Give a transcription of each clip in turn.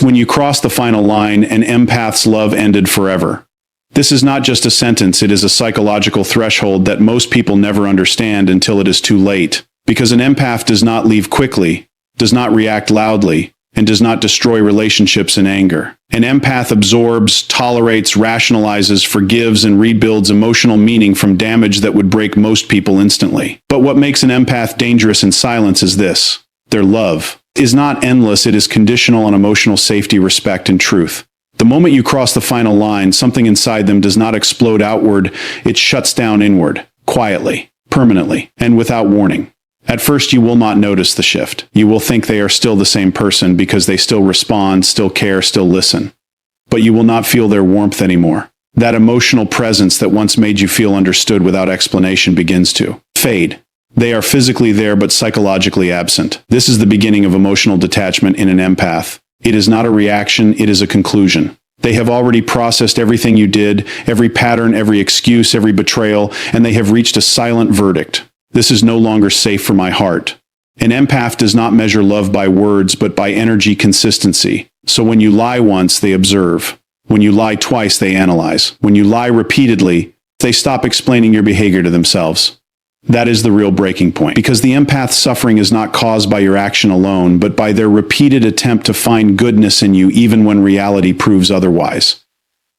When you cross the final line, an empath's love ended forever. This is not just a sentence, it is a psychological threshold that most people never understand until it is too late. Because an empath does not leave quickly, does not react loudly, and does not destroy relationships in anger. An empath absorbs, tolerates, rationalizes, forgives, and rebuilds emotional meaning from damage that would break most people instantly. But what makes an empath dangerous in silence is this: their love is not endless, it is conditional on emotional safety, respect, and truth. The moment you cross the final line, something inside them does not explode outward, it shuts down inward, quietly, permanently, and without warning. At first, you will not notice the shift. You will think they are still the same person because they still respond, still care, still listen. But you will not feel their warmth anymore. That emotional presence that once made you feel understood without explanation begins to fade. They are physically there but psychologically absent. This is the beginning of emotional detachment in an empath. It is not a reaction, it is a conclusion. They have already processed everything you did, every pattern, every excuse, every betrayal, and they have reached a silent verdict. This is no longer safe for my heart. An empath does not measure love by words, but by energy consistency. So when you lie once, they observe. When you lie twice, they analyze. When you lie repeatedly, they stop explaining your behavior to themselves. That is the real breaking point, because the empath's suffering is not caused by your action alone, but by their repeated attempt to find goodness in you even when reality proves otherwise.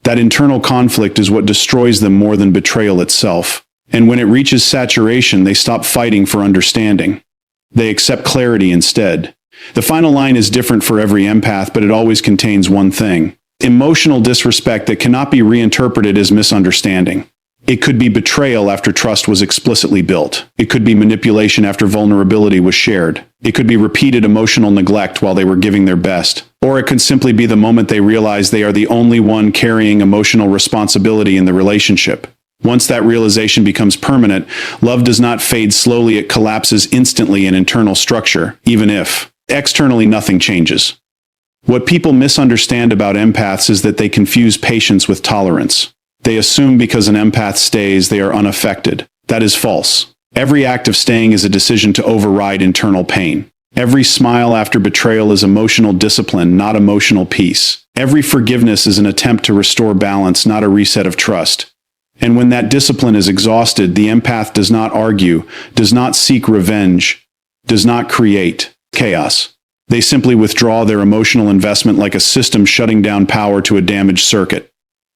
That internal conflict is what destroys them more than betrayal itself. And when it reaches saturation, they stop fighting for understanding. They accept clarity instead. The final line is different for every empath, but it always contains one thing: emotional disrespect that cannot be reinterpreted as misunderstanding. It could be betrayal after trust was explicitly built. It could be manipulation after vulnerability was shared. It could be repeated emotional neglect while they were giving their best. Or it could simply be the moment they realize they are the only one carrying emotional responsibility in the relationship. Once that realization becomes permanent, love does not fade slowly, it collapses instantly in internal structure, even if externally nothing changes. What people misunderstand about empaths is that they confuse patience with tolerance. They assume because an empath stays, they are unaffected. That is false. Every act of staying is a decision to override internal pain. Every smile after betrayal is emotional discipline, not emotional peace. Every forgiveness is an attempt to restore balance, not a reset of trust. And when that discipline is exhausted, the empath does not argue, does not seek revenge, does not create chaos. They simply withdraw their emotional investment like a system shutting down power to a damaged circuit.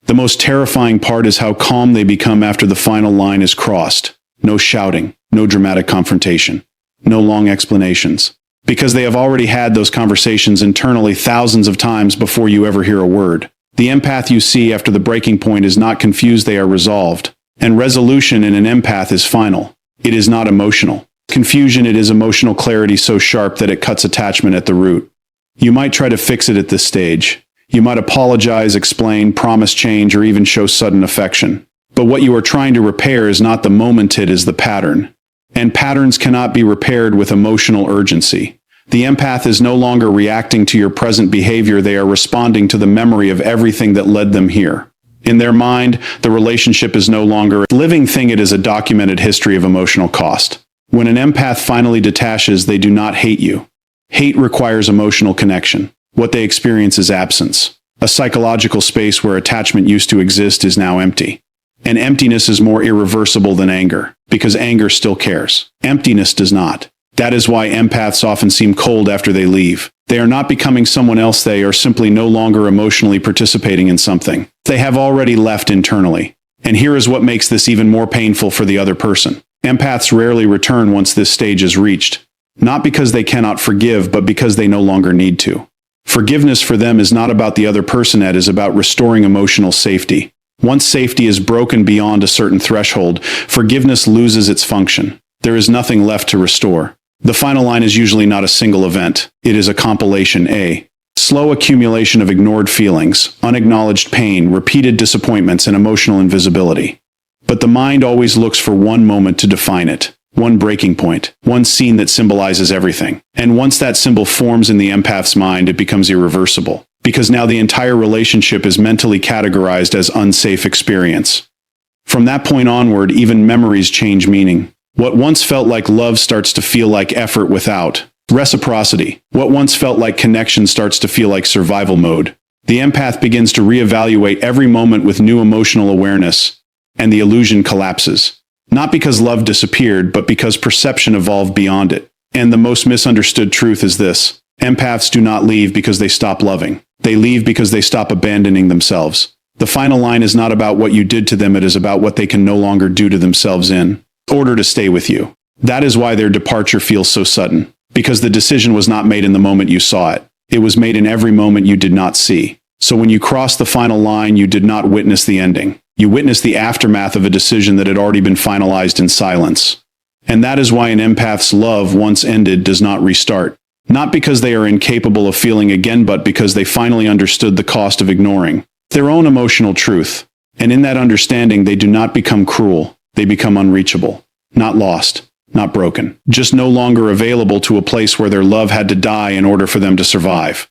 The most terrifying part is how calm they become after the final line is crossed. No shouting, no dramatic confrontation, no long explanations. Because they have already had those conversations internally thousands of times before you ever hear a word. The empath you see after the breaking point is not confused, they are resolved. And resolution in an empath is final. It is not emotional. Confusion, it is emotional clarity so sharp that it cuts attachment at the root. You might try to fix it at this stage. You might apologize, explain, promise change, or even show sudden affection. But what you are trying to repair is not the moment, it is the pattern. And patterns cannot be repaired with emotional urgency. The empath is no longer reacting to your present behavior, they are responding to the memory of everything that led them here. In their mind, the relationship is no longer a living thing, it is a documented history of emotional cost. When an empath finally detaches, they do not hate you. Hate requires emotional connection. What they experience is absence. A psychological space where attachment used to exist is now empty. And emptiness is more irreversible than anger, because anger still cares. Emptiness does not. That is why empaths often seem cold after they leave. They are not becoming someone else, they are simply no longer emotionally participating in something. They have already left internally. And here is what makes this even more painful for the other person. Empaths rarely return once this stage is reached. Not because they cannot forgive, but because they no longer need to. Forgiveness for them is not about the other person, it is about restoring emotional safety. Once safety is broken beyond a certain threshold, forgiveness loses its function. There is nothing left to restore. The final line is usually not a single event. It is a compilation, a slow accumulation of ignored feelings, unacknowledged pain, repeated disappointments, and emotional invisibility. But the mind always looks for one moment to define it. One breaking point, one scene that symbolizes everything. And once that symbol forms in the empath's mind, it becomes irreversible. Because now the entire relationship is mentally categorized as unsafe experience. From that point onward, even memories change meaning. What once felt like love starts to feel like effort without Reciprocity. What once felt like connection starts to feel like survival mode. The empath begins to reevaluate every moment with new emotional awareness, and the illusion collapses. Not because love disappeared, but because perception evolved beyond it. And the most misunderstood truth is this: empaths do not leave because they stop loving. They leave because they stop abandoning themselves. The final line is not about what you did to them, it is about what they can no longer do to themselves in order to stay with you. That is why their departure feels so sudden. Because the decision was not made in the moment you saw it. It was made in every moment you did not see. So when you crossed the final line, you did not witness the ending. You witnessed the aftermath of a decision that had already been finalized in silence. And that is why an empath's love, once ended, does not restart. Not because they are incapable of feeling again, but because they finally understood the cost of ignoring their own emotional truth. And in that understanding, they do not become cruel. They become unreachable. Not lost. Not broken. Just no longer available to a place where their love had to die in order for them to survive.